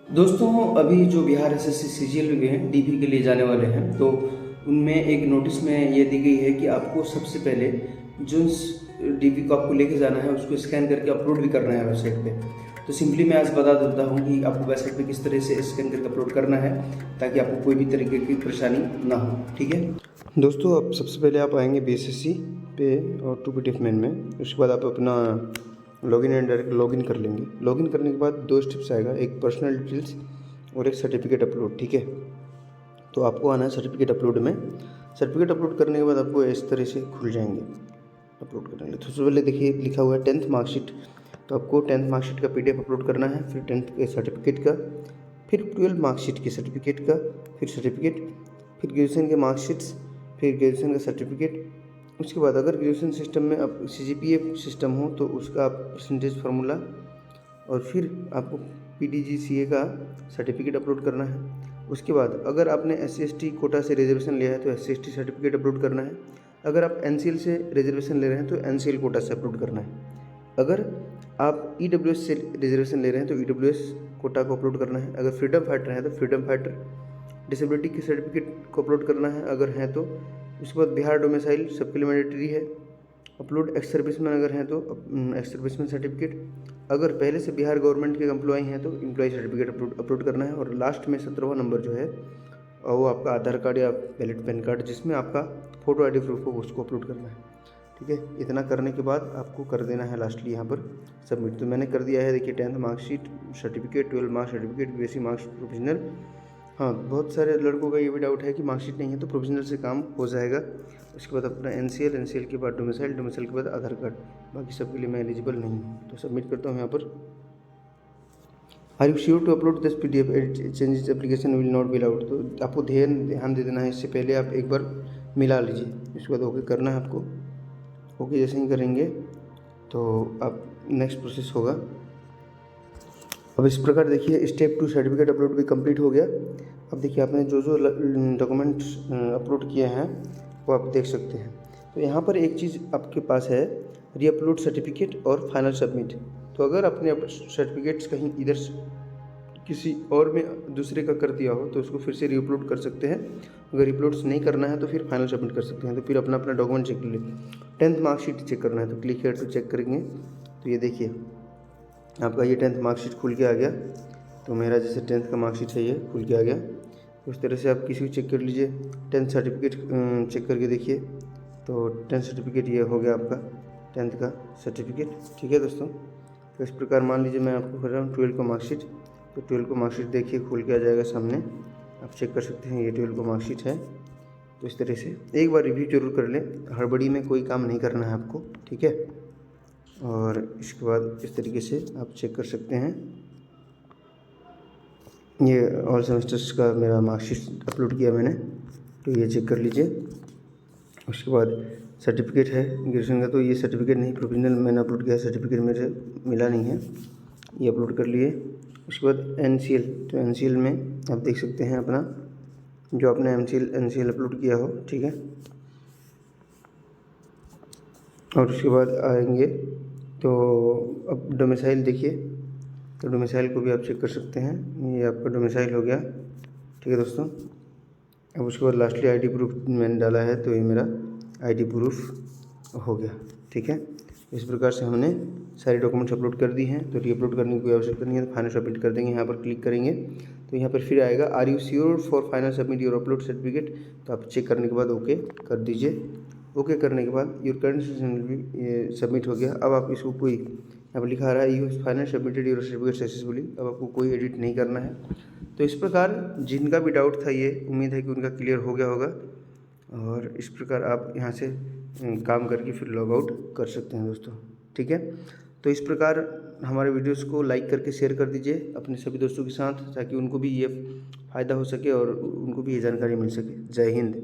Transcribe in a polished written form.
दोस्तों, अभी जो बिहार एसएससी सीजीएल हुए हैं डीपी के लिए जाने वाले हैं, तो उनमें एक नोटिस में ये दी गई है कि आपको सबसे पहले जो डीपी को आपको लेके जाना है उसको स्कैन करके अपलोड भी करना है वेबसाइट पे। तो सिंपली मैं आज बता देता हूँ कि आपको वेबसाइट पे किस तरह से स्कैन करके अपलोड करना है ताकि आपको कोई भी तरीके की परेशानी ना हो। ठीक है दोस्तों, अब सबसे पहले आप आएंगे बीएसएससी पे और टूपीटीएफ मेन में। उसके बाद आप अपना लॉगिन एंड डायरेक्ट लॉगिन कर लेंगे। लॉगिन करने के बाद दो स्टेप्स आएगा, एक पर्सनल डिटेल्स और एक सर्टिफिकेट अपलोड। ठीक है, तो आपको आना है सर्टिफिकेट अपलोड में। सर्टिफिकेट अपलोड करने के बाद आपको इस तरह से खुल जाएंगे अपलोड करने के लिए। तो सबसे पहले देखिए लिखा हुआ है 10th मार्कशीट, तो आपको 10th मार्कशीट का पीडीएफ अपलोड करना है, फिर 10th के सर्टिफिकेट का, फिर 12 मार्कशीट की सर्टिफिकेट का, फिर सर्टिफिकेट, फिर ग्रेजुएशन के मार्कशीट्स, फिर ग्रेजुएशन का सर्टिफिकेट। उसके बाद अगर ग्रेजुएशन सिस्टम में आप सीजीपीए सिस्टम हो तो उसका आप परसेंटेज फार्मूला, और फिर आपको पीडीजीसीए का सर्टिफिकेट अपलोड करना है। उसके बाद अगर आपने SC/ST कोटा से रिजर्वेशन लिया है तो SC/ST सर्टिफिकेट अपलोड करना है। अगर आप NCL से रिजर्वेशन ले रहे हैं तो NCL कोटा से अपलोड करना है। अगर आप EWS से रिजर्वेशन ले रहे हैं तो EWS कोटा को अपलोड करना है। अगर फ्रीडम फाइटर है तो फ्रीडम फाइटर डिसेबिलिटी के सर्टिफिकेट को अपलोड करना है अगर है तो। उसके बाद बिहार डोमिसाइल सबके लिए मैंडेटरी है अपलोड। एक्स सर्विसमैन अगर हैं तो एक्स सर्विसमैन सर्टिफिकेट। अगर पहले से बिहार गवर्नमेंट के एम्प्लॉय हैं तो एम्प्लॉय सर्टिफिकेट अपलोड करना है। और लास्ट में 17वां नंबर जो है वो आपका आधार कार्ड या वैलिड पैन कार्ड जिसमें आपका फ़ोटो ID प्रूफ हो उसको अपलोड करना है। ठीक है, इतना करने के बाद आपको कर देना है लास्टली यहाँ पर सबमिट। तो मैंने कर दिया है, देखिए 10th marksheet certificate, 12 marks certificate, BSc marks provisional. हाँ, बहुत सारे लड़कों का ये भी डाउट है कि मार्कशीट नहीं है तो प्रोविजनल से काम हो जाएगा। उसके बाद अपना NCL के बाद डोमिसाइल के बाद आधार कार्ड। बाकी सबके लिए मैं एलिजिबल नहीं हूँ, तो सबमिट करता हूँ यहाँ पर। Are you sure to upload this PDF changes application will not be allowed. तो आपको ध्यान दे देना है, इससे पहले आप एक बार मिला लीजिए। उसके बाद ओके करना है आपको। ओके जैसे ही करेंगे तो आप नेक्स्ट प्रोसेस होगा। अब इस प्रकार देखिए स्टेप 2 सर्टिफिकेट अपलोड भी कंप्लीट हो गया। अब देखिए आपने जो जो डॉक्यूमेंट्स अपलोड किए हैं वो आप देख सकते हैं। तो यहाँ पर एक चीज़ आपके पास है, रीअपलोड सर्टिफिकेट और फाइनल सबमिट। तो अगर आपने सर्टिफिकेट्स कहीं इधर किसी और में दूसरे का कर दिया हो तो उसको फिर से रीअपलोड कर सकते हैं। अगर रीअपलोड्स नहीं करना है तो फिर फाइनल सबमिट कर सकते हैं। तो फिर अपना अपना डॉक्यूमेंट चेक कर ले। 10th मार्कशीट चेक करना है तो क्लिक हियर टू चेक करेंगे। तो ये देखिए आपका ये 10th मार्कशीट खुल के आ गया। तो मेरा जैसे 10th का मार्कशीट है ये खुल के आ गया। उस तरह से आप किसी भी चेक कर लीजिए। 10th सर्टिफिकेट चेक करके देखिए। तो 10th सर्टिफिकेट ये हो गया आपका 10th का सर्टिफिकेट। ठीक है दोस्तों, तो इस प्रकार मान लीजिए मैं आपको कर रहा हूँ 12 का मार्कशीट। तो 12 का मार्कशीट देखिए खुल के आ जाएगा सामने, आप चेक कर सकते हैं। ये 12 का मार्कशीट है। तो इस तरह से एक बार रिव्यू जरूर कर लें, हड़बड़ी में कोई काम नहीं करना है आपको। ठीक है, और इसके बाद इस तरीके से आप चेक कर सकते हैं। ये ऑल सेमेस्टर्स का मेरा मार्कशीट अपलोड किया मैंने, तो ये चेक कर लीजिए। उसके बाद सर्टिफिकेट है ग्रेजुएशन का, तो ये सर्टिफिकेट नहीं, प्रोविजनल मैंने अपलोड किया है, सर्टिफिकेट मेरे मिला नहीं है, ये अपलोड कर लिए। उसके बाद NCL, तो NCL में आप देख सकते हैं अपना जो आपने NCL अपलोड किया हो। ठीक है, और उसके बाद आएंगे तो अब डोमिसाइल देखिए, तो डोमिसाइल को भी आप चेक कर सकते हैं। ये आपका डोमिसाइल हो गया। ठीक है दोस्तों, अब उसके बाद लास्टली ID प्रूफ मैंने डाला है, तो ये मेरा ID प्रूफ हो गया। ठीक है, इस प्रकार से हमने सारी डॉक्यूमेंट्स अपलोड कर दी हैं। तो रीअपलोड करने की कोई आवश्यकता नहीं है, तो फाइनल सबमिट कर देंगे। यहाँ पर क्लिक करेंगे तो यहाँ पर फिर आएगा are you sure for final submit your upload certificate. तो आप चेक करने के बाद ओके कर दीजिए। ओके करने के बाद योर करंट भी सबमिट हो गया। अब आप इसको कोई यहाँ पर लिखा रहा है you final submitted your certificate successfully. अब आपको कोई एडिट नहीं करना है। तो इस प्रकार जिनका भी डाउट था ये उम्मीद है कि उनका क्लियर हो गया होगा। और इस प्रकार आप यहाँ से काम करके फिर लॉग आउट कर सकते हैं दोस्तों। ठीक है, तो इस प्रकार हमारे वीडियोस को लाइक करके शेयर कर दीजिए अपने सभी दोस्तों के साथ, ताकि उनको भी ये फ़ायदा हो सके और उनको भी ये जानकारी मिल सके। जय हिंद।